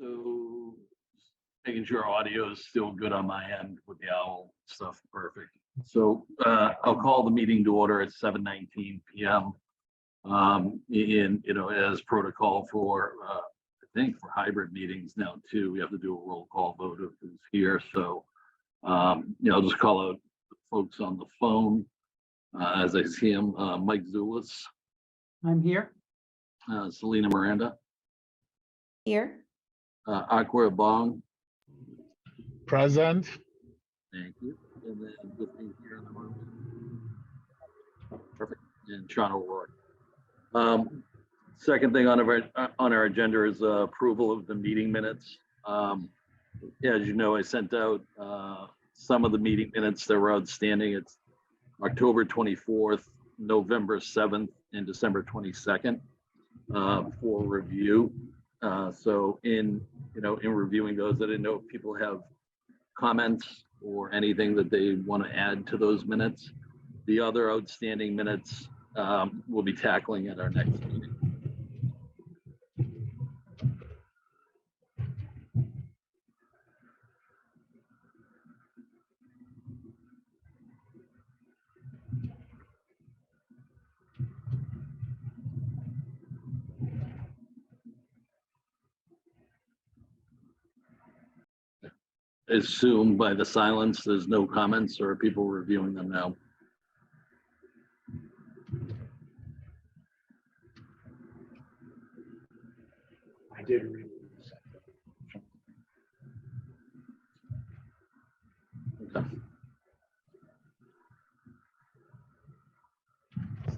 So making sure audio is still good on my end with the owl stuff. Perfect. So I'll call the meeting to order at 7:19 p.m. As protocol for, I think for hybrid meetings now too, we have to do a roll call vote of who's here. So, I'll just call out the folks on the phone as I see him. Mike Zulis, I'm here. Selena Miranda, Here. Aqua Bong. Present. Thank you. And then with me here in the room. Perfect. And Sean O'Rourke. Second thing on our agenda is approval of the meeting minutes. As you know, I sent out some of the meeting minutes that were outstanding. It's October 24th, November 7th, and December 22nd for review. So in reviewing those, I didn't know if people have comments or anything that they want to add to those minutes. The other outstanding minutes we'll be tackling at our next meeting. Assume by the silence, there's no comments or people reviewing them now. I did read it. Okay.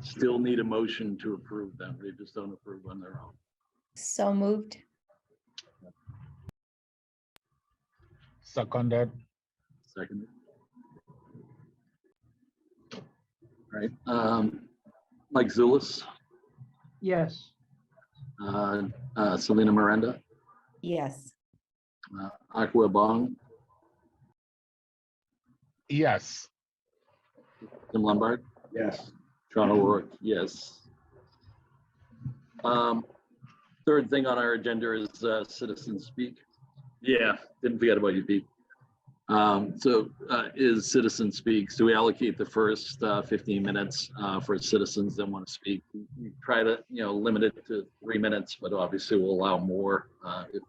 Still need a motion to approve them. They just don't approve on their own. So moved. Seconded. Second. All right. Mike Zulis, Yes. Selena Miranda, Yes. Aqua Bong, Yes. Tim Lombard, Yes. Sean O'Rourke, yes. Third thing on our agenda is citizen speak. Yeah, didn't forget about you, Pete. Is citizen speak. So we allocate the first 15 minutes for citizens that want to speak. We try to, limit it to 3 minutes, but obviously we'll allow more if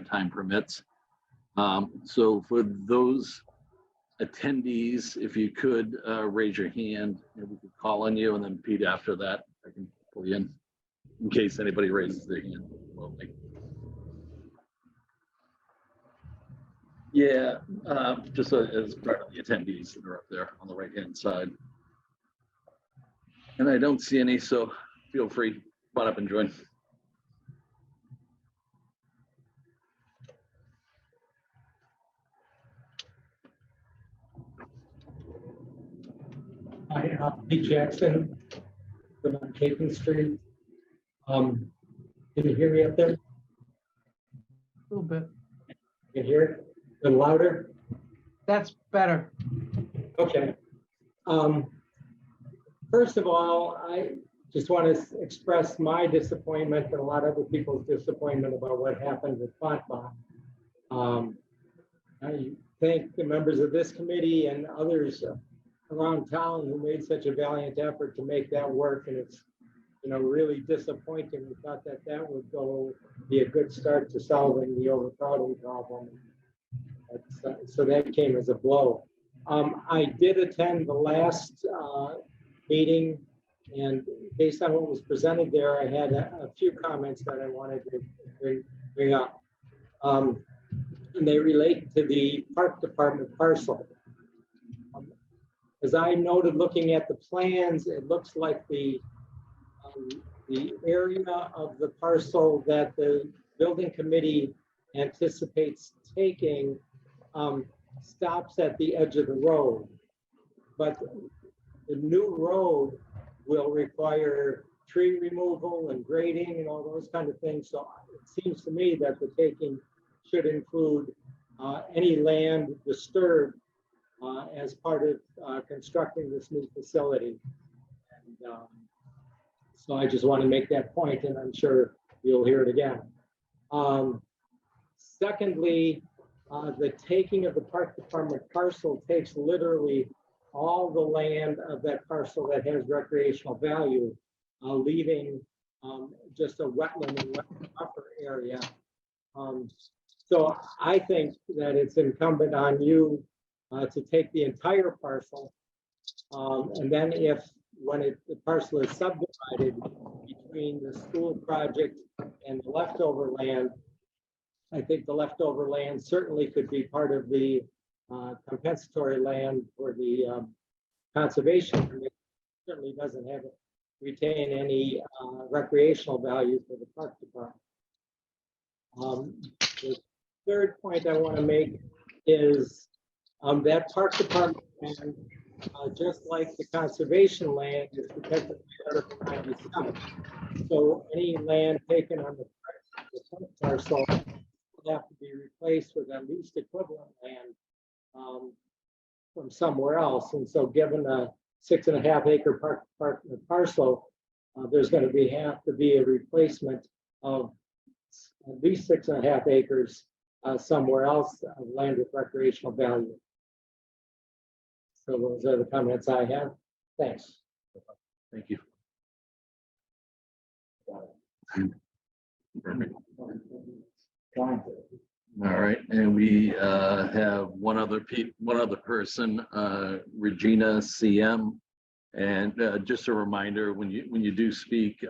time permits. So for those attendees, if you could raise your hand, and we could call on you, and then Pete after that, I can pull you in case anybody raises their hand. Well, yeah, just as part of the attendees that are up there on the right-hand side. And I don't see any, so feel free, come on up and join. Hi, Pete Jackson, I'm on Capon Street. Can you hear me up there? A little bit. You can hear it? A little louder? That's better. Okay. First of all, I just want to express my disappointment and a lot of other people's disappointment about what happened with Fontbach. I thank the members of this committee and others around town who made such a valiant effort to make that work, and it's really disappointing. We thought that would be a good start to solving the overcrowding problem. So that came as a blow. I did attend the last meeting, and based on what was presented there, I had a few comments that I wanted to bring up. And they relate to the park department parcel. As I noted, looking at the plans, it looks like the area of the parcel that the building committee anticipates taking stops at the edge of the road. But the new road will require tree removal and grading and all those kind of things. So it seems to me that the taking should include any land disturbed as part of constructing this new facility. And so I just want to make that point, and I'm sure you'll hear it again. Secondly, the taking of the park department parcel takes literally all the land of that parcel that has recreational value, leaving just a wetland and wetland buffer area. So I think that it's incumbent on you to take the entire parcel. And then when the parcel is subdivided between the school project and the leftover land, I think the leftover land certainly could be part of the compensatory land for the conservation committee. Certainly doesn't have retain any recreational value for the park department. The third point I want to make is that park department land, just like the conservation land, is protected by Article 97. So any land taken on the parcel will have to be replaced with at least equivalent land from somewhere else. And so given a 6.5 acre parcel, there's going to have to be a replacement of at least 6.5 acres somewhere else of land with recreational value. So those are the comments I have. Thanks. Thank you. Perfect. All right, and we have one other person, Regina CM. And just a reminder, when you do speak,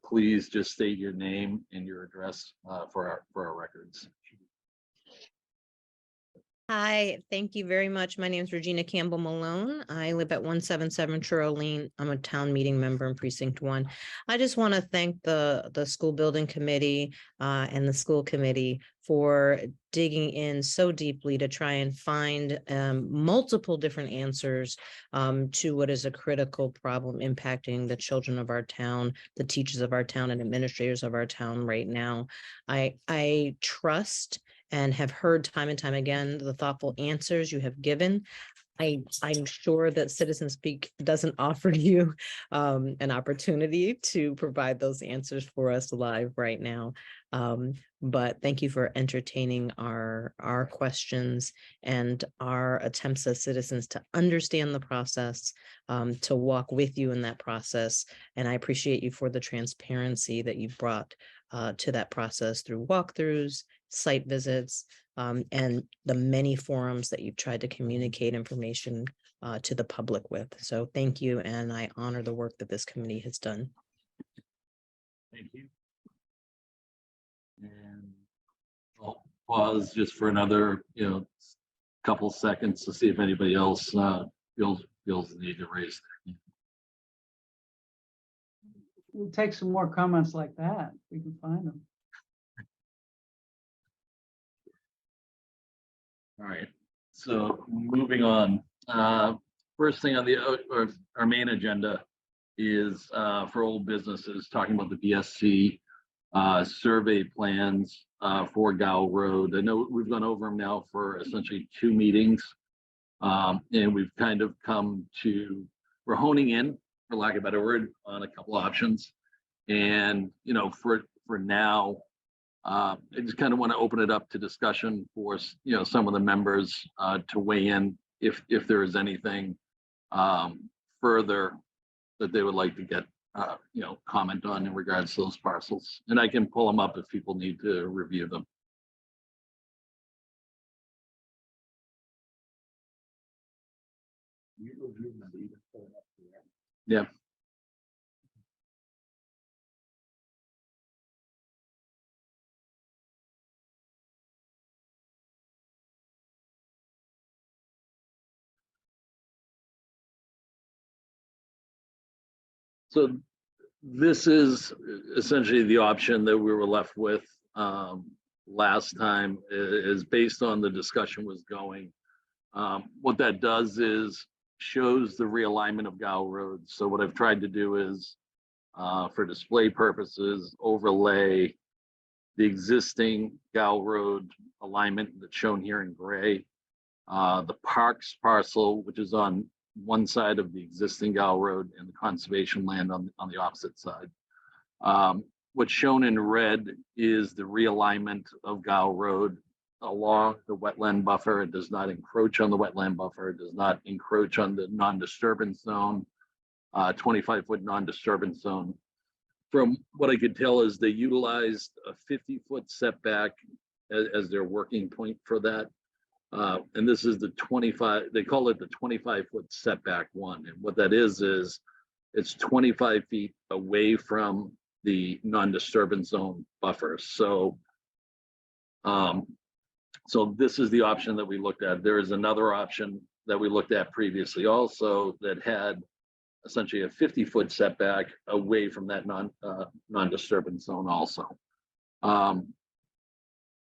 please just state your name and your address for our records. Hi, thank you very much. My name is Regina Campbell Malone. I live at 177 Truro Lane. I'm a town meeting member in Precinct 1. I just want to thank the school building committee and the school committee for digging in so deeply to try and find multiple different answers to what is a critical problem impacting the children of our town, the teachers of our town, and administrators of our town right now. I trust and have heard time and time again the thoughtful answers you have given. I'm sure that Citizen Speak doesn't offer you an opportunity to provide those answers for us live right now. But thank you for entertaining our questions and our attempts as citizens to understand the process, to walk with you in that process. And I appreciate you for the transparency that you brought to that process through walkthroughs, site visits, and the many forums that you've tried to communicate information to the public with. So thank you, and I honor the work that this committee has done. Thank you. And I'll pause just for another, couple seconds to see if anybody else feels the need to raise their hand. We'll take some more comments like that. We can find them. All right, so moving on. First thing on our main agenda is for old businesses, talking about the BSC survey plans for Gow Road. I know we've gone over them now for essentially 2 meetings, and we've kind of we're honing in, for lack of a better word, on a couple options. And for now, I just kind of want to open it up to discussion for some of the members to weigh in if there is anything further that they would like to get comment on in regards to those parcels. And I can pull them up if people need to review them. Yeah. So this is essentially the option that we were left with last time, is based on the discussion was going. What that does is shows the realignment of Gow Road. So what I've tried to do is, for display purposes, overlay the existing Gow Road alignment that's shown here in gray, the Parks parcel, which is on one side of the existing Gow Road, and the conservation land on the opposite side. What's shown in red is the realignment of Gow Road along the wetland buffer. It does not encroach on the wetland buffer. It does not encroach on the non-disturbance zone, 25-foot non-disturbance zone. From what I could tell is they utilized a 50-foot setback as their working point for that. And this is the 25, they call it the 25-foot setback one. And what that is it's 25 feet away from the non-disturbance zone buffer. So, so this is the option that we looked at. There is another option that we looked at previously also that had essentially a 50-foot setback away from that non-disturbance zone also.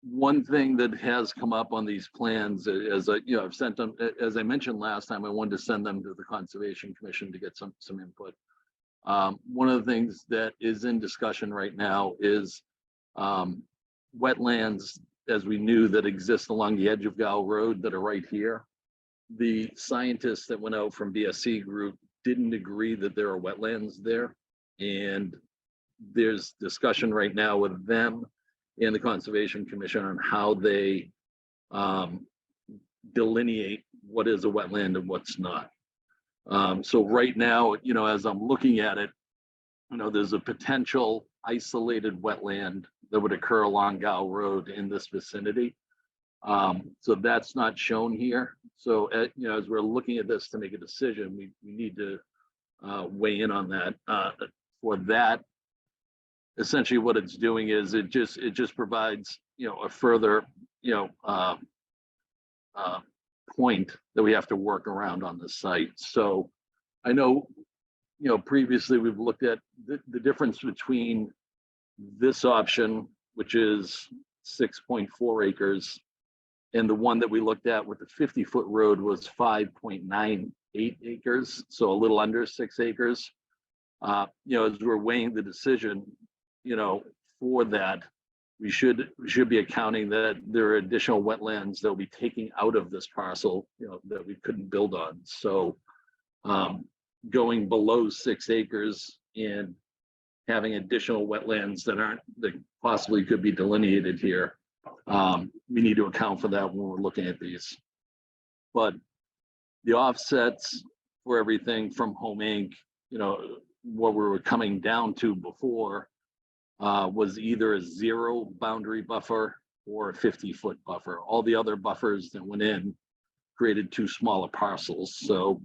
One thing that has come up on these plans is, I've sent them, as I mentioned last time, I wanted to send them to the Conservation Commission to get some input. One of the things that is in discussion right now is wetlands, as we knew, that exist along the edge of Gow Road that are right here. The scientists that went out from BSC Group didn't agree that there are wetlands there. And there's discussion right now with them and the Conservation Commission on how they delineate what is a wetland and what's not. So right now, as I'm looking at it, there's a potential isolated wetland that would occur along Gow Road in this vicinity. So that's not shown here. So, as we're looking at this to make a decision, we need to weigh in on that. For that, essentially what it's doing is it just provides, a further, point that we have to work around on the site. So I know, previously we've looked at the difference between this option, which is 6.4 acres, and the one that we looked at with the 50-foot road was 5.98 acres, so a little under 6 acres. As we're weighing the decision, for that, we should be accounting that there are additional wetlands that will be taking out of this parcel, that we couldn't build on. So going below 6 acres and having additional wetlands that possibly could be delineated here, we need to account for that when we're looking at these. But the offsets for everything from Home Inc., what we were coming down to before was either a 0 boundary buffer or a 50-foot buffer. All the other buffers that went in created 2 smaller parcels. So,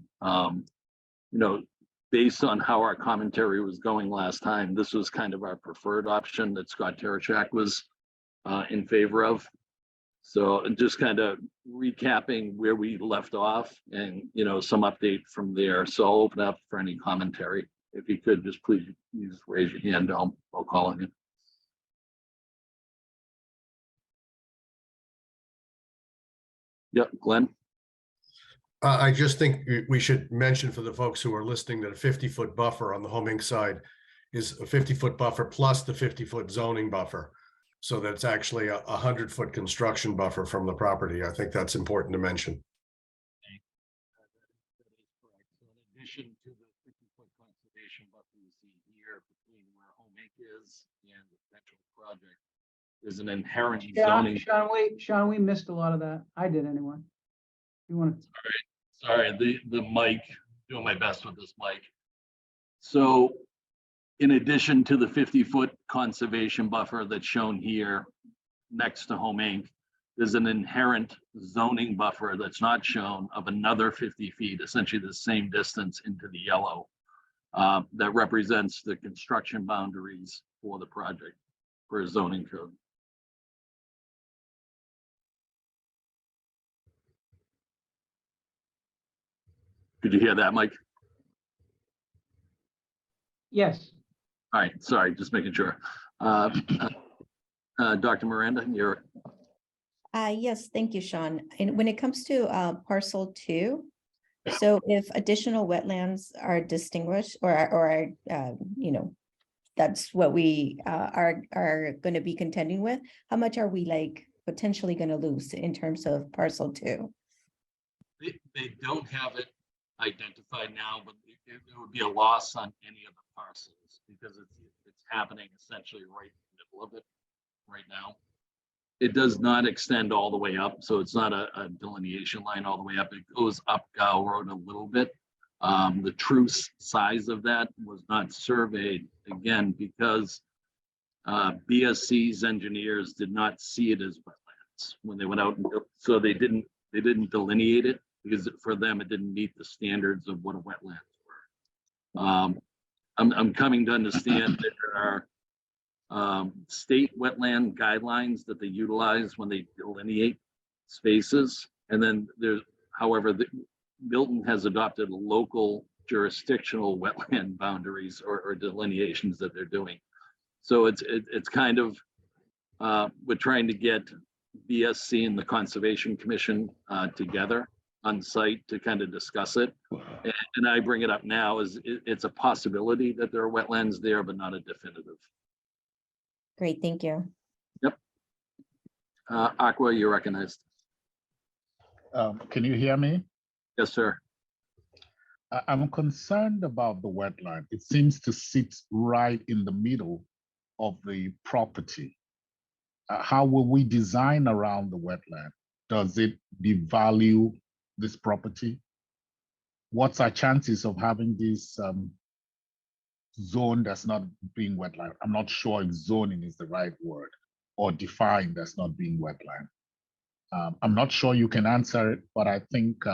based on how our commentary was going last time, this was kind of our preferred option that Scott Terechak was in favor of. So just kind of recapping where we left off and, some update from there. So I'll open up for any commentary. If you could just please raise your hand, I'll call on you. Yep, Glenn. I just think we should mention for the folks who are listening that a 50-foot buffer on the Home Inc. side is a 50-foot buffer plus the 50-foot zoning buffer. So that's actually a 100-foot construction buffer from the property. I think that's important to mention. In addition to the 50-foot conservation buffer you see here between where Home Inc. is and the potential project, there's an inherent zoning. Sean, we missed a lot of that. I did anyway. You want to? Sorry, the mic, doing my best with this mic. So in addition to the 50-foot conservation buffer that's shown here next to Home Inc., there's an inherent zoning buffer that's not shown of another 50 feet, essentially the same distance into the yellow, that represents the construction boundaries for the project for a zoning code. Did you hear that, Mike? Yes. All right, sorry, just making sure. Dr. Miranda, you're. Yes, thank you, Sean. And when it comes to parcel 2, so if additional wetlands are distinguished or that's what we are going to be contending with, how much are we potentially going to lose in terms of parcel 2? They don't have it identified now, but it would be a loss on any of the parcels because it's happening essentially right in the middle of it right now. It does not extend all the way up, so it's not a delineation line all the way up. It goes up Gow Road a little bit. The true size of that was not surveyed, again, because BSC's engineers did not see it as wetlands when they went out, and so they didn't delineate it because for them it didn't meet the standards of what a wetlands were. I'm coming to understand that there are state wetland guidelines that they utilize when they delineate spaces, and then there's, however, Milton has adopted local jurisdictional wetland boundaries or delineations that they're doing. So it's kind of, we're trying to get BSC and the Conservation Commission together on site to kind of discuss it. And I bring it up now as it's a possibility that there are wetlands there, but not a definitive. Great, thank you. Yep. Aqua, you're recognized. Can you hear me? Yes, sir. I'm concerned about the wetland. It seems to sit right in the middle of the property. How will we design around the wetland? Does it devalue this property? What's our chances of having this zone that's not being wetland? I'm not sure if zoning is the right word, or defined as not being wetland. I'm not sure you can answer it, but I think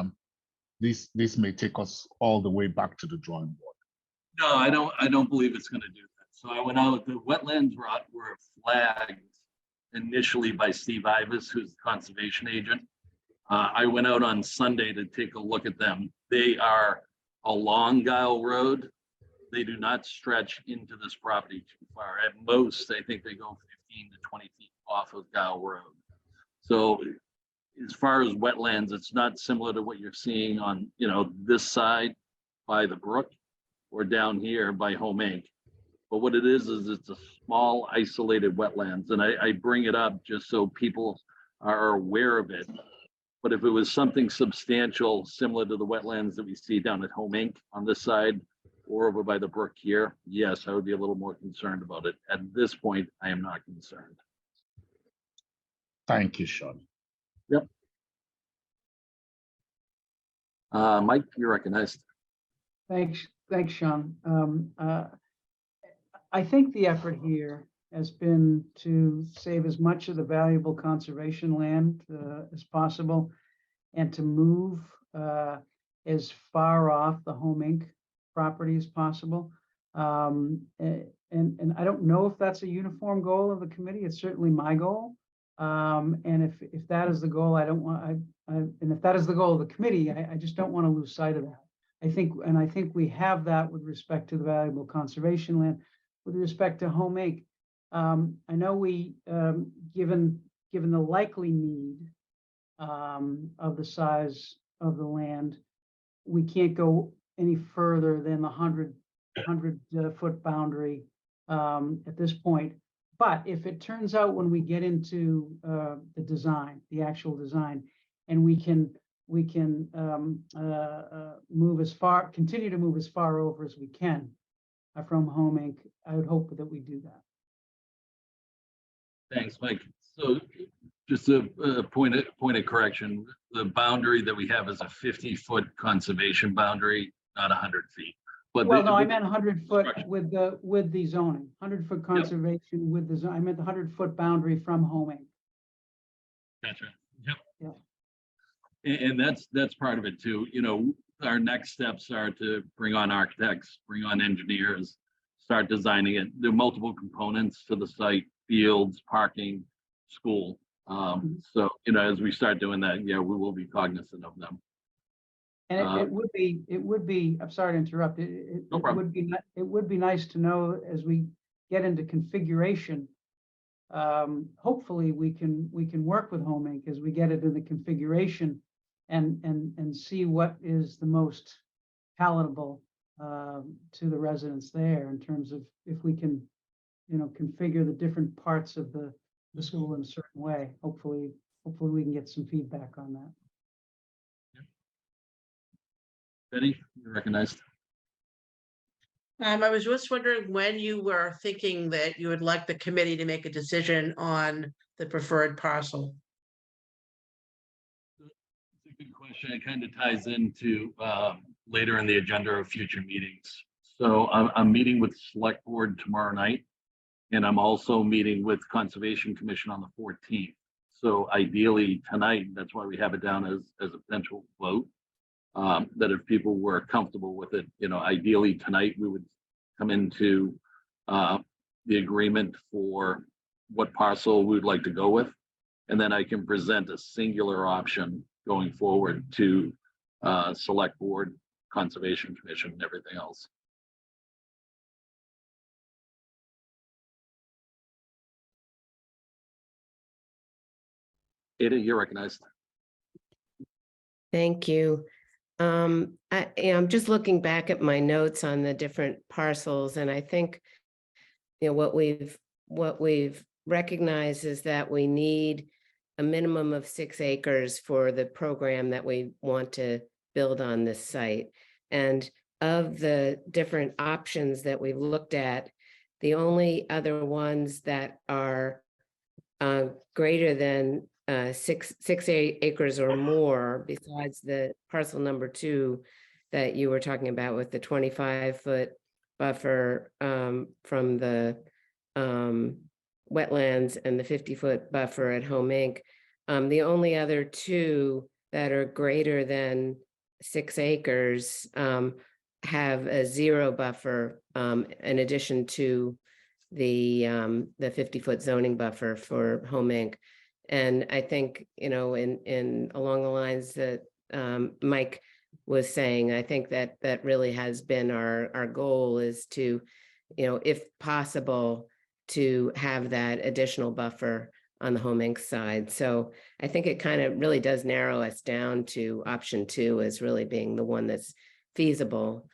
this may take us all the way back to the drawing board. No, I don't believe it's going to do that. So I went out, the wetlands were flagged initially by Steve Ivas, who's the conservation agent. I went out on Sunday to take a look at them. They are along Guile Road. They do not stretch into this property too far. At most, I think they go 15 to 20 feet off of Guile Road. So as far as wetlands, it's not similar to what you're seeing on, this side by the brook or down here by Home Inc. But what it is it's a small isolated wetlands. And I bring it up just so people are aware of it. But if it was something substantial, similar to the wetlands that we see down at Home Inc. on this side or over by the brook here, yes, I would be a little more concerned about it. At this point, I am not concerned. Thank you, Sean. Yep. Mike, you're recognized. Thanks, Sean. I think the effort here has been to save as much of the valuable conservation land as possible and to move as far off the Home Inc. property as possible. And I don't know if that's a uniform goal of the committee. It's certainly my goal. And if that is the goal, and if that is the goal of the committee, I just don't want to lose sight of that. I think we have that with respect to the valuable conservation land. With respect to Home Inc., I know we, given the likely need of the size of the land, we can't go any further than the 100 foot boundary at this point. But if it turns out when we get into the design, the actual design, and we can continue to move as far over as we can from Home Inc., I would hope that we do that. Thanks, Mike. So just a point of correction, the boundary that we have is a 50-foot conservation boundary, not 100 feet. But well, no, I meant 100 foot with the zoning, 100 foot conservation with the zone. I meant the 100 foot boundary from Home Inc. Gotcha. Yep. Yeah. And that's part of it too. Our next steps are to bring on architects, bring on engineers, start designing it. There are multiple components to the site: fields, parking, school. So as we start doing that, we will be cognizant of them. And it would be, I'm sorry to interrupt. No problem. It would be nice to know as we get into configuration. Hopefully we can work with Home Inc. as we get it in the configuration and see what is the most palatable to the residents there in terms of if we can, configure the different parts of the school in a certain way. Hopefully we can get some feedback on that. Betty, you're recognized. I was just wondering when you were thinking that you would like the committee to make a decision on the preferred parcel. It's a good question. It kind of ties into later in the agenda of future meetings. So I'm meeting with Select Board tomorrow night, and I'm also meeting with Conservation Commission on the 14th. So ideally tonight, that's why we have it down as a potential vote. That if people were comfortable with it, ideally tonight we would come into the agreement for what parcel we would like to go with. And then I can present a singular option going forward to Select Board, Conservation Commission, and everything else. Ada, you're recognized. Thank you. I'm just looking back at my notes on the different parcels, and I think, what we've recognized is that we need a minimum of 6 acres for the program that we want to build on this site. And of the different options that we've looked at, the only other ones that are greater than 6 acres or more, besides the parcel number 2 that you were talking about with the 25-foot buffer from the wetlands and the 50-foot buffer at Home Inc. The only other 2 that are greater than 6 acres have a 0 buffer in addition to the 50-foot zoning buffer for Home Inc. And I think, in along the lines that Mike was saying, I think that really has been our goal, is to, if possible, to have that additional buffer on the Home Inc. side. So I think it kind of really does narrow us down to option 2 as really being the one that's feasible,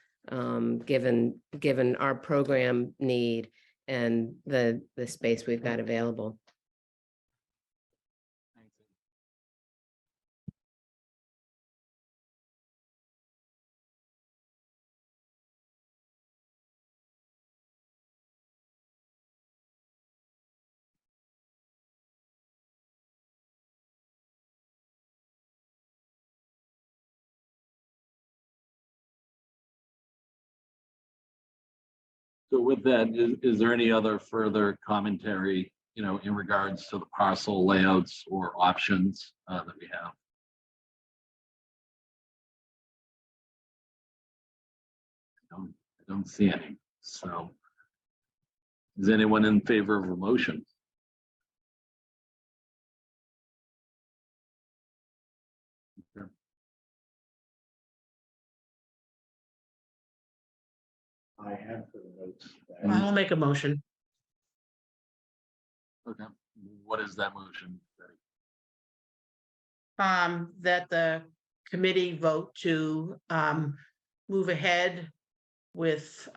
given our program need and the space we've got available. So with that, is there any other further commentary, in regards to the parcel layouts or options that we have? I don't see any. So is anyone in favor of a motion? Okay. I have for the notes. I'll make a motion. Okay, what is that motion? That the committee vote to move ahead with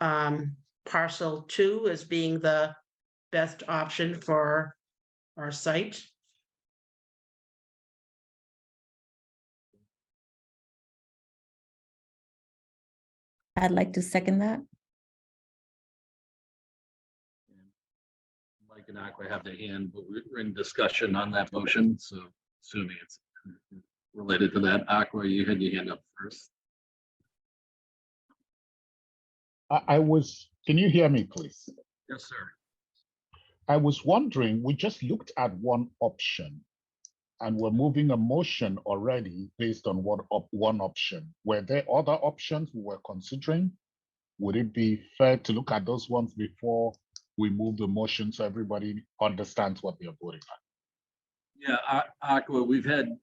parcel 2 as being the best option for our site. I'd like to second that. Mike and Aqua have their hand, but we're in discussion on that motion, so assuming it's related to that. Aqua, you had your hand up first. Can you hear me, please? Yes, sir. I was wondering, we just looked at one option and we're moving a motion already based on one option. Were there other options we were considering? Would it be fair to look at those ones before we move the motion so everybody understands what they're voting on? Yeah, Aqua, we've had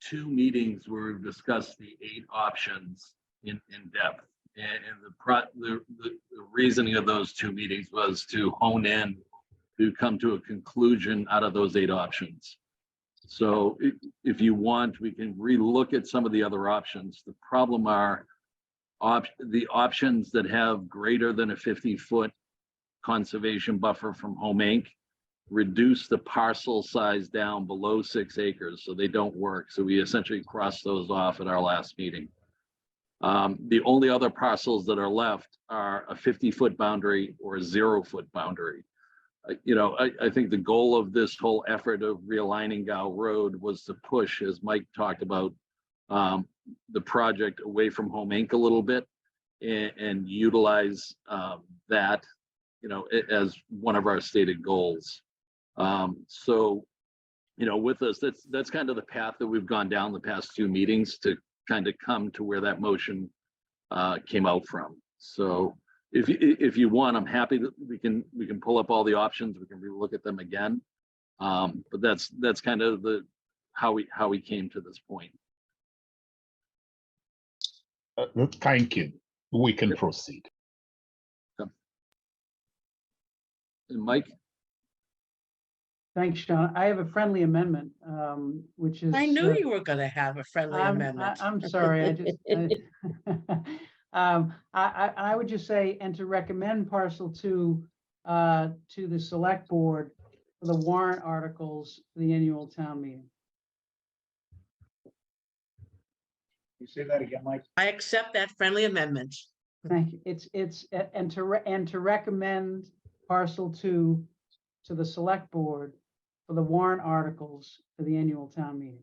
2 meetings where we've discussed the 8 options in depth. And the reasoning of those 2 meetings was to hone in to come to a conclusion out of those 8 options. So if you want, we can relook at some of the other options. The problem are the options that have greater than a 50-foot conservation buffer from Home Inc. reduce the parcel size down below 6 acres, so they don't work. So we essentially crossed those off at our last meeting. The only other parcels that are left are a 50-foot boundary or a 0-foot boundary. I think the goal of this whole effort of realigning Gow Road was to push, as Mike talked about, the project away from Home Inc. a little bit and utilize that, as one of our stated goals. So, with us, that's kind of the path that we've gone down the past 2 meetings to kind of come to where that motion came out from. So if you want, I'm happy that we can pull up all the options. We can relook at them again. But that's kind of how we came to this point. Thank you. We can proceed. And Mike? Thanks, Sean. I have a friendly amendment, which is. I knew you were gonna have a friendly amendment. I'm sorry, I would just say, and to recommend parcel 2 to the select board for the warrant articles for the annual town meeting. You say that again, Mike? I accept that friendly amendment. Thank you. And to recommend parcel 2 to the select board for the warrant articles for the annual town meeting.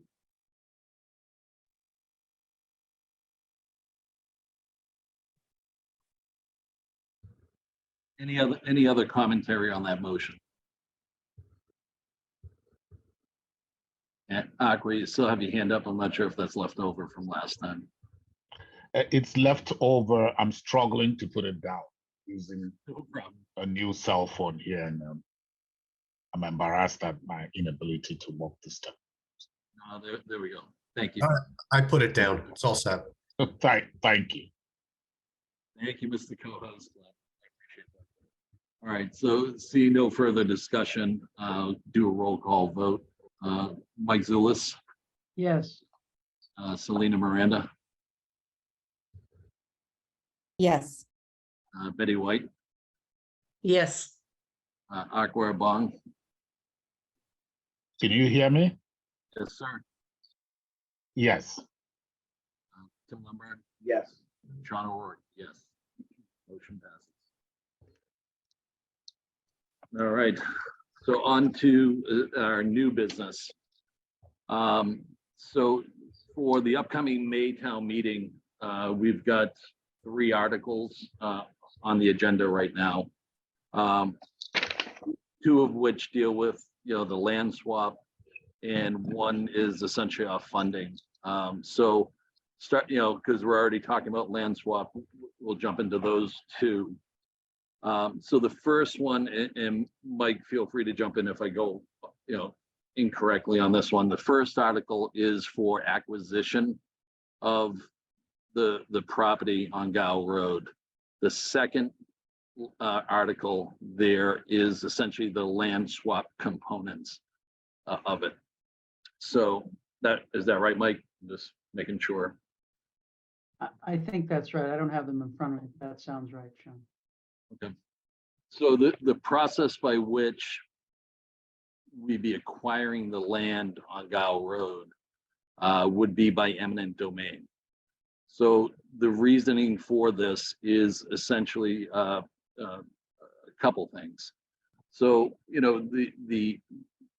Any other commentary on that motion? And Aqua, you still have your hand up. I'm not sure if that's left over from last time. It's left over. I'm struggling to put it down using No problem. a new cell phone here, and I'm embarrassed at my inability to walk this step. There we go. Thank you. I put it down. It's all set. Thank you. Thank you, Mr. Co-host. I appreciate that. All right, so see no further discussion. Do a roll call vote. Mike Zulus, Yes. Selena Miranda, Yes. Betty White, Yes, Akbar Bong. Can you hear me? Yes, sir. Yes. Tim Lombard, Yes. Sean O'Rourke, yes. Motion passes. All right, so on to our new business. So for the upcoming May town meeting, we've got 3 articles on the agenda right now. 2 of which deal with, the land swap, and 1 is essentially off funding. So start, because we're already talking about land swap, we'll jump into those 2. So the first one, and Mike, feel free to jump in if I go, incorrectly on this one. The first article is for acquisition of the property on Gow Road. The second article there is essentially the land swap components of it. So is that right, Mike? Just making sure. I think that's right. I don't have them in front of me. That sounds right, Sean. Okay. So the process by which we'd be acquiring the land on Gow Road would be by eminent domain. So the reasoning for this is essentially a couple things. So, the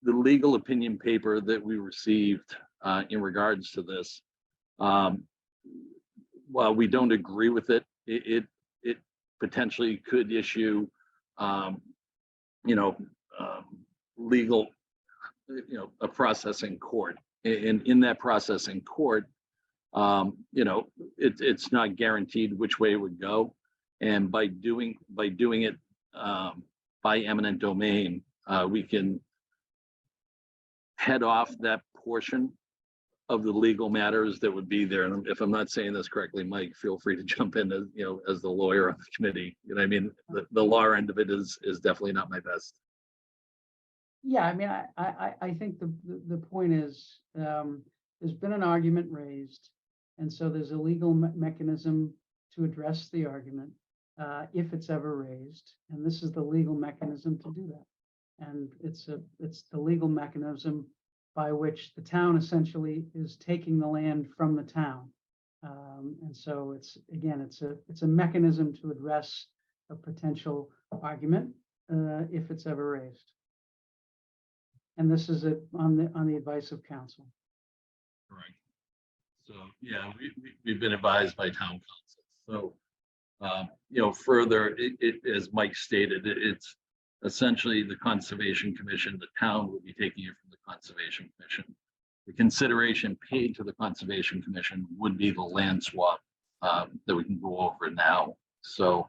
legal opinion paper that we received in regards to this, while we don't agree with it, it potentially could issue, legal, a process in court. And in that process in court, it's not guaranteed which way it would go. And by doing it by eminent domain, we can head off that portion of the legal matters that would be there. And if I'm not saying this correctly, Mike, feel free to jump in as, as the lawyer on the committee. I mean, the law end of it is definitely not my best. Yeah, I mean, I think the point is, there's been an argument raised, and so there's a legal mechanism to address the argument if it's ever raised, and this is the legal mechanism to do that. And it's the legal mechanism by which the town essentially is taking the land from the town. And so it's, again, it's a mechanism to address a potential argument if it's ever raised. And this is it on the advice of counsel. Correct. So, yeah, we've been advised by town council. So, further, as Mike stated, it's essentially the Conservation Commission, the town will be taking it from the Conservation Commission. The consideration paid to the Conservation Commission would be the land swap that we can go over now. So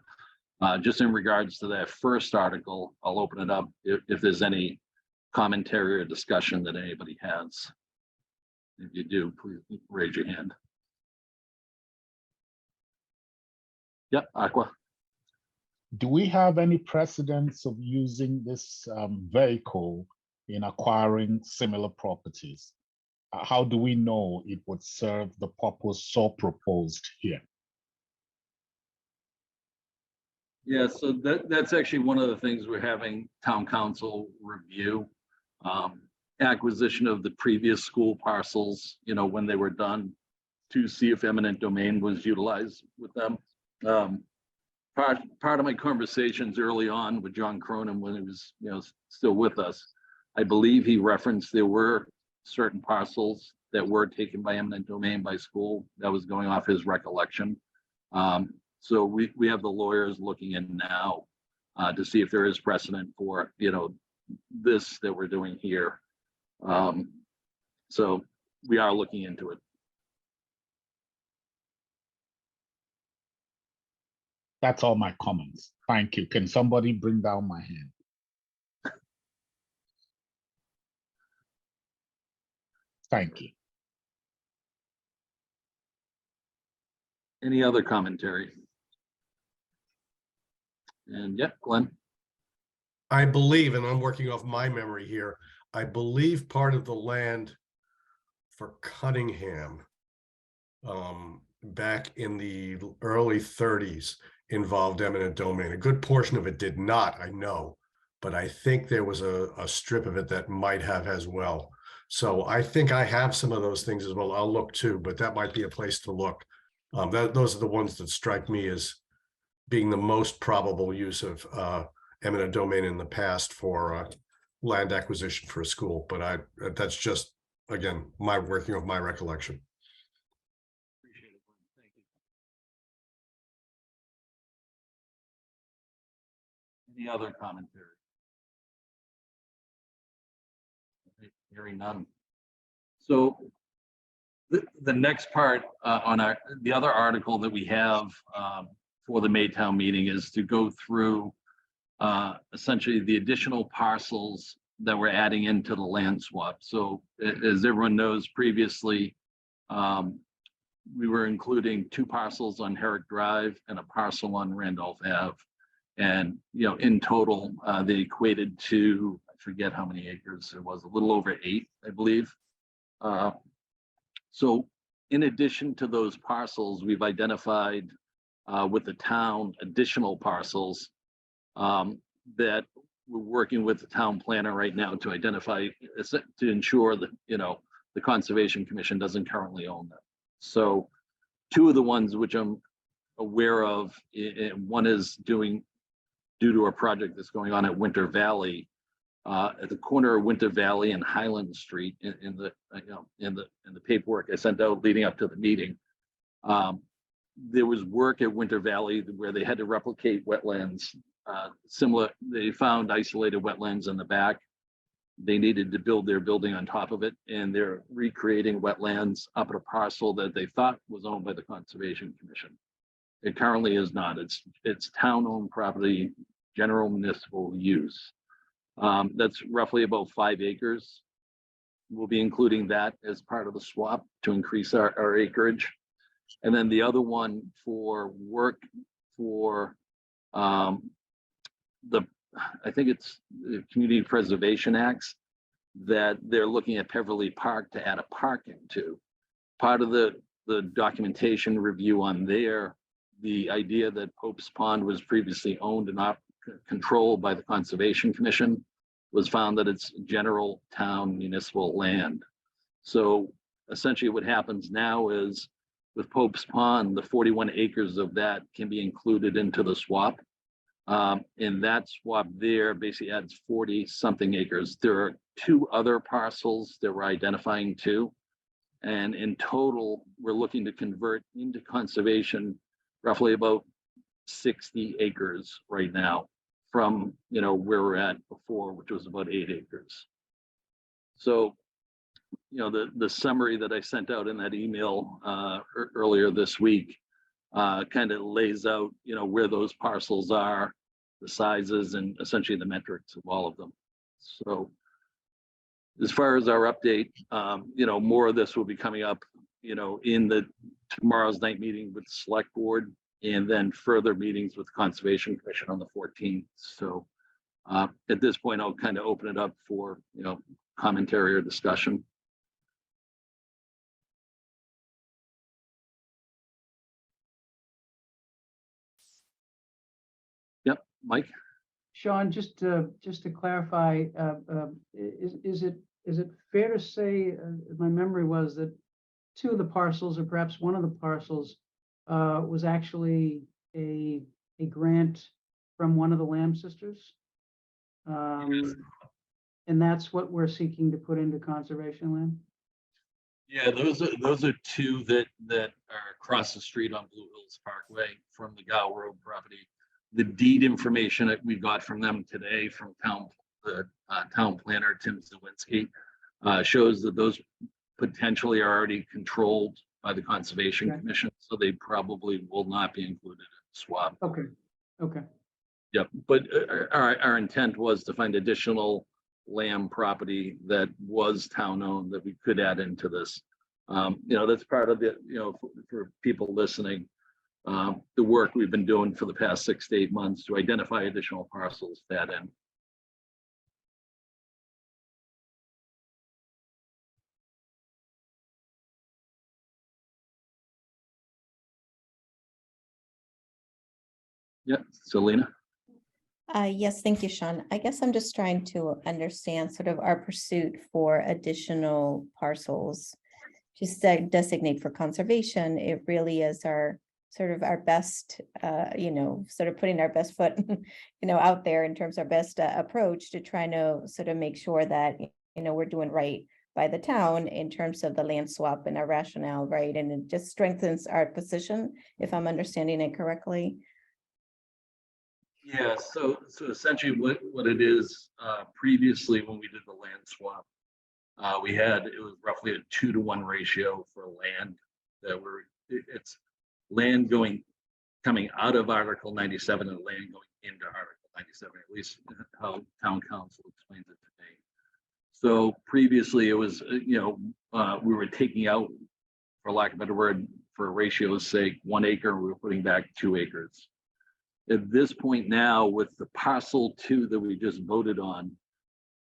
just in regards to that first article, I'll open it up if there's any commentary or discussion that anybody has. If you do, please raise your hand. Yep, Aqua. Do we have any precedents of using this vehicle in acquiring similar properties? How do we know it would serve the purpose so proposed here? Yeah, so that's actually one of the things we're having town council review. Acquisition of the previous school parcels, when they were done, to see if eminent domain was utilized with them. Part of my conversations early on with John Cronin when he was, still with us, I believe he referenced there were certain parcels that were taken by eminent domain by school. That was going off his recollection. So we have the lawyers looking in now to see if there is precedent for, this that we're doing here. So we are looking into it. That's all my comments. Thank you. Can somebody bring down my hand? Thank you. Any other commentary? And yeah, Glenn. I believe, and I'm working off my memory here, I believe part of the land for Cunningham back in the early 30s involved eminent domain. A good portion of it did not, I know, but I think there was a strip of it that might have as well. So I think I have some of those things as well. I'll look too, but that might be a place to look. Those are the ones that strike me as being the most probable use of eminent domain in the past for land acquisition for a school. But that's just, again, my working of my recollection. Appreciate it, Glenn. Thank you. Any other commentary? Hearing none. So the next part on the other article that we have for the Maytown meeting is to go through essentially the additional parcels that we're adding into the land swap. So as everyone knows previously, we were including 2 parcels on Herrick Drive and a parcel on Randolph Ave. And, in total, they equated to, I forget how many acres it was, a little over 8, I believe. So in addition to those parcels, we've identified with the town additional parcels that we're working with the town planner right now to identify, to ensure that, the Conservation Commission doesn't currently own them. So 2 of the ones which I'm aware of, one is due to a project that's going on at Winter Valley, at the corner of Winter Valley and Highland Street in the paperwork I sent out leading up to the meeting. There was work at Winter Valley where they had to replicate wetlands similar. They found isolated wetlands in the back. They needed to build their building on top of it, and they're recreating wetlands up at a parcel that they thought was owned by the Conservation Commission. It currently is not. It's town-owned property, general municipal use. That's roughly about 5 acres. We'll be including that as part of the swap to increase our acreage. And then the other one for work for I think it's the Community Preservation Acts that they're looking at Peverly Park to add a park into. Part of the documentation review on there, the idea that Pope's Pond was previously owned and not controlled by the Conservation Commission was found that it's general town municipal land. So essentially what happens now is with Pope's Pond, the 41 acres of that can be included into the swap. And that swap there basically adds 40 something acres. There are 2 other parcels that we're identifying too. And in total, we're looking to convert into conservation roughly about 60 acres right now from, where we're at before, which was about 8 acres. So, the summary that I sent out in that email earlier this week kind of lays out, where those parcels are, the sizes, and essentially the metrics of all of them. So as far as our update, more of this will be coming up, in the tomorrow's night meeting with the select board, and then further meetings with Conservation Commission on the 14th. So at this point, I'll kind of open it up for, commentary or discussion. Yep, Mike. Sean, just to clarify, is it fair to say, my memory was that 2 of the parcels, or perhaps one of the parcels, was actually a grant from one of the Lamb sisters? And that's what we're seeking to put into conservation land? Yeah, those are 2 that are across the street on Blue Hills Parkway from the Gow Road property. The deed information that we got from them today from the town planner, Tim Zawinski, shows that those potentially are already controlled by the Conservation Okay. Commission, so they probably will not be included in the swap. Okay. Yep, but our intent was to find additional land property that was town-owned that we could add into this. That's part of the, for people listening, the work we've been doing for the past 6 to 8 months to identify additional parcels to add in. Yeah, Selena. Yes, thank you, Sean. I guess I'm just trying to understand sort of our pursuit for additional parcels. Just designate for conservation, it really is our sort of our best, sort of putting our best foot, out there in terms of our best approach to trying to sort of make sure that, we're doing right by the town in terms of the land swap and our rationale, right? And it just strengthens our position, if I'm understanding it correctly. Yeah, so essentially what it is, previously when we did the land swap, it was roughly a 2-to-1 ratio for land it's land coming out of Article 97 and land going into Article 97, at least how town council explains it to me. So previously it was, we were taking out, for lack of a better word, for ratio's sake, 1 acre, we were putting back 2 acres. At this point now, with the parcel 2 that we just voted on,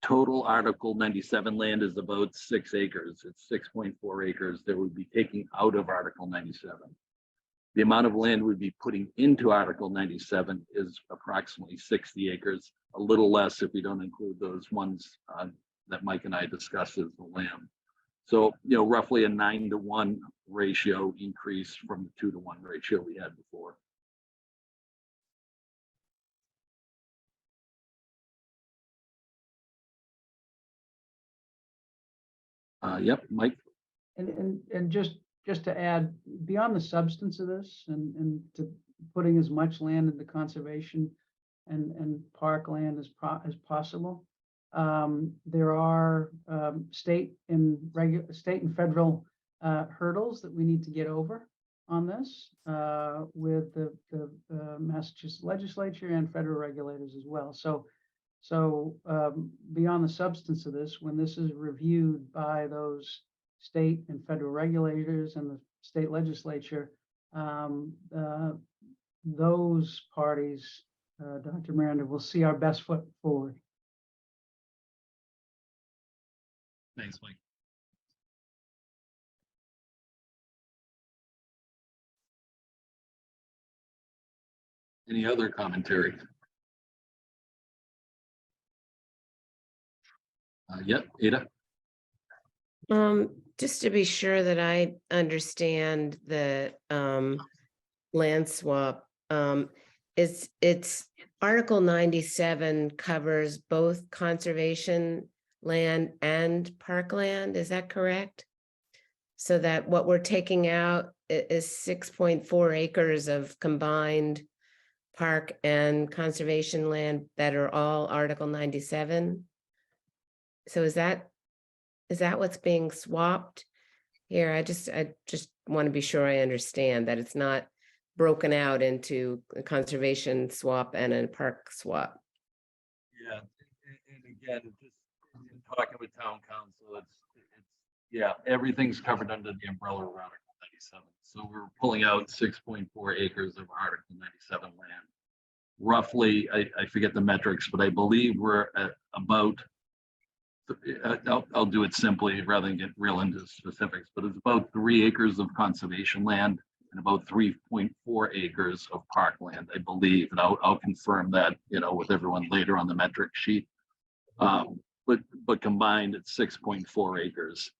total Article 97 land is about 6 acres. It's 6.4 acres that would be taking out of Article 97. The amount of land we'd be putting into Article 97 is approximately 60 acres, a little less if we don't include those ones that Mike and I discussed as the land. So, roughly a 9-to-1 ratio increase from the 2-to-1 ratio we had before. Yep, Mike. And just to add, beyond the substance of this and to putting as much land into conservation and parkland as possible, there are state and federal hurdles that we need to get over on this with the Massachusetts legislature and federal regulators as well. So beyond the substance of this, when this is reviewed by those state and federal regulators and the state legislature, those parties, Dr. Miranda, will see our best foot forward. Thanks, Mike. Any other commentary? Yep, Ada. Just to be sure that I understand the land swap, it's Article 97 covers both conservation land and parkland, is that correct? So that what we're taking out is 6.4 acres of combined park and conservation land that are all Article 97? So is that what's being swapped here? I just want to be sure I understand that it's not broken out into a conservation swap and a park swap. Yeah, and again, just in talking with town council, it's yeah, everything's covered under the umbrella of Article 97. So we're pulling out 6.4 acres of Article 97 land. Roughly, I forget the metrics, but I believe we're at about, I'll do it simply rather than get real into specifics, but it's about 3 acres of conservation land and about 3.4 acres of parkland, I believe. And I'll confirm that, with everyone later on the metric sheet. But combined, it's 6.4 acres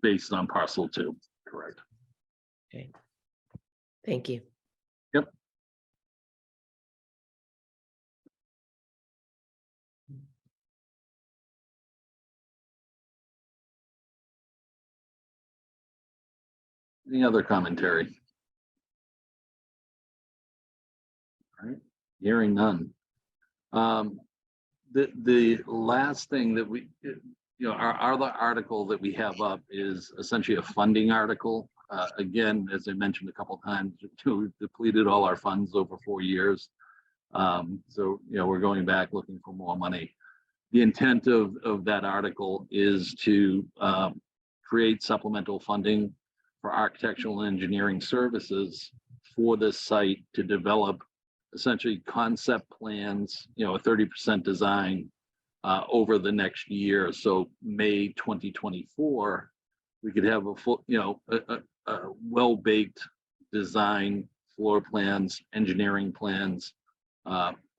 based on parcel 2, correct? Okay. Thank you. Yep. Any other commentary? All right, hearing none. The last thing that we, our other article that we have up is essentially a funding article. Again, as I mentioned a couple times, we've depleted all our funds over 4 years. So, we're going back looking for more money. The intent of that article is to create supplemental funding for architectural and engineering services for this site to develop essentially concept plans, a 30% design over the next year. So May 2024, we could have a full, a well-baked design, floor plans, engineering plans,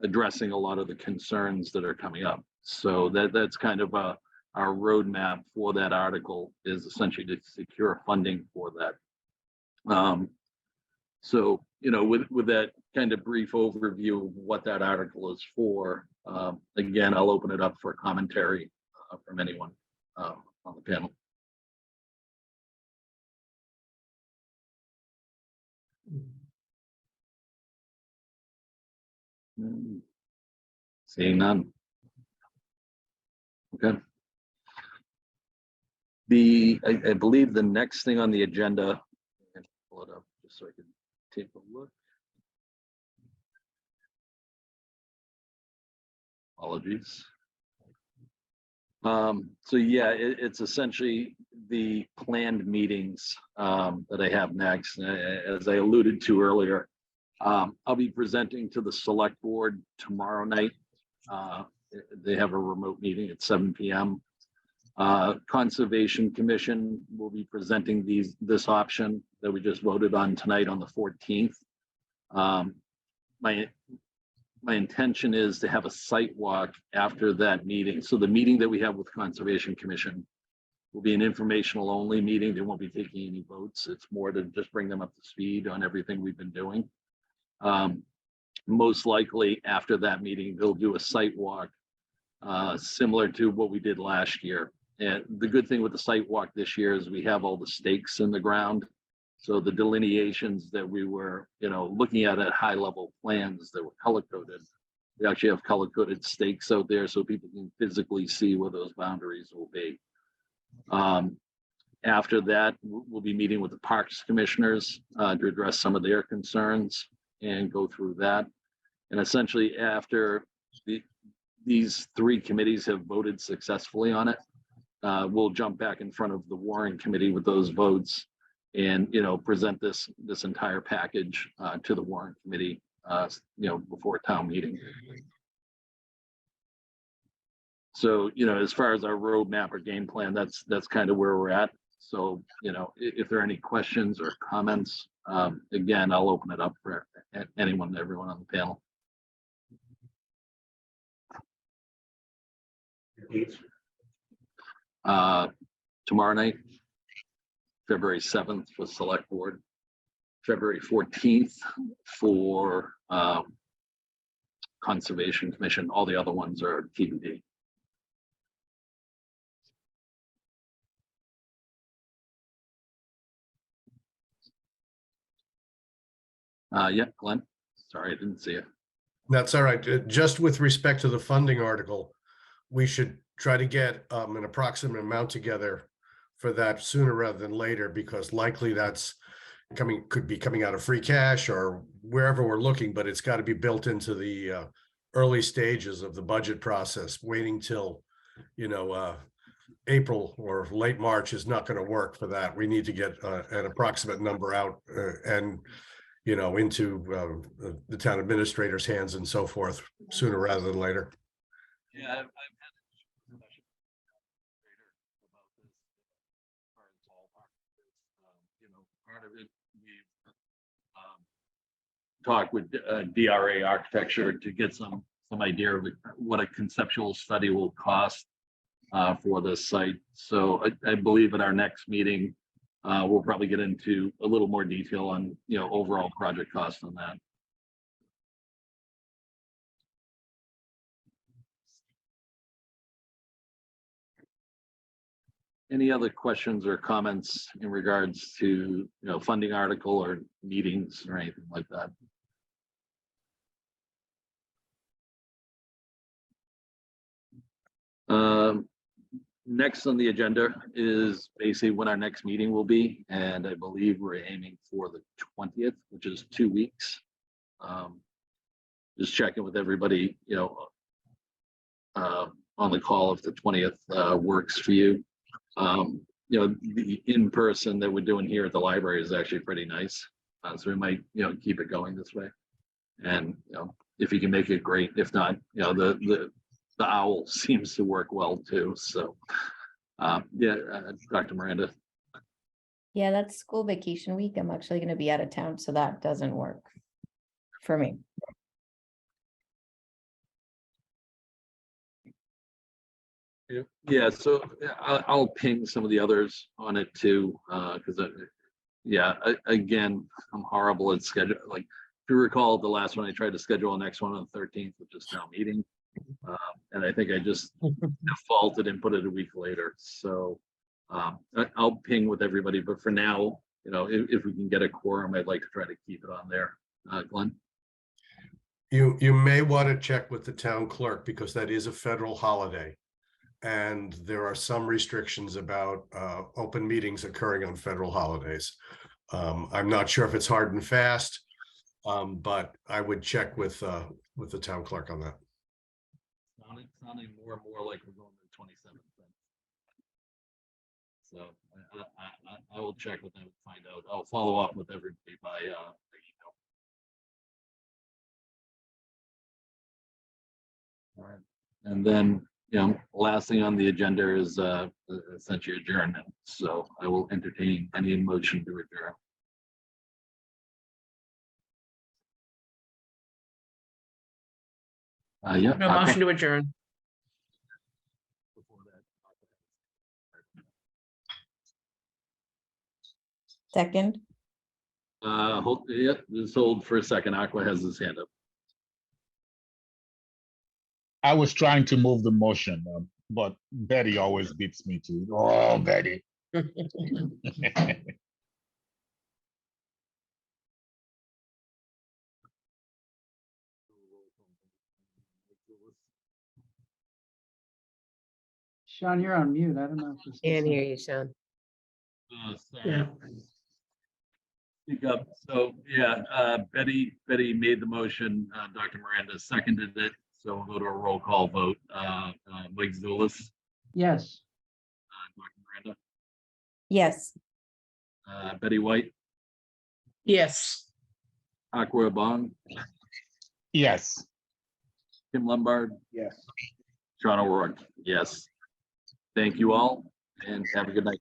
addressing a lot of the concerns that are coming up. So that's kind of our roadmap for that article, is essentially to secure funding for that. So, with that kind of brief overview of what that article is for, again, I'll open it up for commentary from anyone on the panel. Seeing none. Okay. I believe the next thing on the agenda, and pull it up just so I can take a look. Apologies. So yeah, it's essentially the planned meetings that I have next. As I alluded to earlier, I'll be presenting to the select board tomorrow night. They have a remote meeting at 7 p.m. Conservation Commission will be presenting this option that we just voted on tonight on the 14th. My intention is to have a site walk after that meeting. So the meeting that we have with Conservation Commission will be an informational only meeting. They won't be taking any votes. It's more to just bring them up to speed on everything we've been doing. Most likely after that meeting, they'll do a site walk similar to what we did last year. And the good thing with the site walk this year is we have all the stakes in the ground. So the delineations that we were, looking at high level plans that were color coded, we actually have color coded stakes out there so people can physically see where those boundaries will be. After that, we'll be meeting with the Parks Commissioners to address some of their concerns and go through that. And essentially after these 3 committees have voted successfully on it, we'll jump back in front of the Warrant Committee with those votes and, present this entire package to the Warrant Committee, before town meeting. So, as far as our roadmap or game plan, that's kind of where we're at. So, if there are any questions or comments, again, I'll open it up for everyone on the panel. tomorrow night, February 7th for select board, February 14th for Conservation Commission. All the other ones are TBD. Yeah, Glenn, sorry, I didn't see you. That's all right. Just with respect to the funding article, we should try to get an approximate amount together for that sooner rather than later, because likely that's could be coming out of free cash or wherever we're looking, but it's got to be built into the early stages of the budget process. Waiting till, April or late March is not going to work for that. We need to get an approximate number out and into the town administrator's hands and so forth sooner rather than later. Yeah, I've had a discussion about this as far as ballpark is. Part of it, we've talked with DRA Architecture to get some idea of what a conceptual study will cost for this site. So I believe at our next meeting, we'll probably get into a little more detail on, overall project cost on that. Any other questions or comments in regards to, funding article or meetings or anything like that? Next on the agenda is basically when our next meeting will be, and I believe we're aiming for the 20th, which is 2 weeks. Just checking with everybody, on the call if the 20th works for you. The in-person that we're doing here at the library is actually pretty nice. So we might, keep it going this way. And, if you can make it great, if not, the owl seems to work well too. So, Dr. Miranda. Yeah, that's school vacation week. I'm actually going to be out of town, so that doesn't work for me. Yeah, so I'll ping some of the others on it too, because again, I'm horrible at schedule. Like, if you recall, the last one I tried to schedule the next one on the 13th, which is town meeting. And I think I just defaulted and put it a week later. So I'll ping with everybody, but for now, if we can get a quorum, I'd like to try to keep it on there. Glenn? You may want to check with the town clerk because that is a federal holiday. And there are some restrictions about open meetings occurring on federal holidays. I'm not sure if it's hard and fast, but I would check with the town clerk on that. Sounding more and more like we're going to the 27th. So I will check with them and find out. I'll follow up with everybody by email. All right, and then last thing on the agenda is essentially adjournment. So I will entertain any motion to adjourn. No motion to adjourn. Second, Just hold for a second. Aqua has his hand up. I was trying to move the motion, but Betty always beats me to it. Oh, Betty. Sean, you're on mute. I don't know if you said Can't hear something. you, Sean. Sorry. Yeah. Speak up. So Betty made the motion. Dr. Miranda seconded it. So we'll go to a roll call vote. Mike Zulus, Yes. Dr. Miranda, yes. Betty White, Yes. Aqua Bong, Yes. Tim Lombard, Yes. Sean O'Rourke. Yes. Thank you all and have a good night.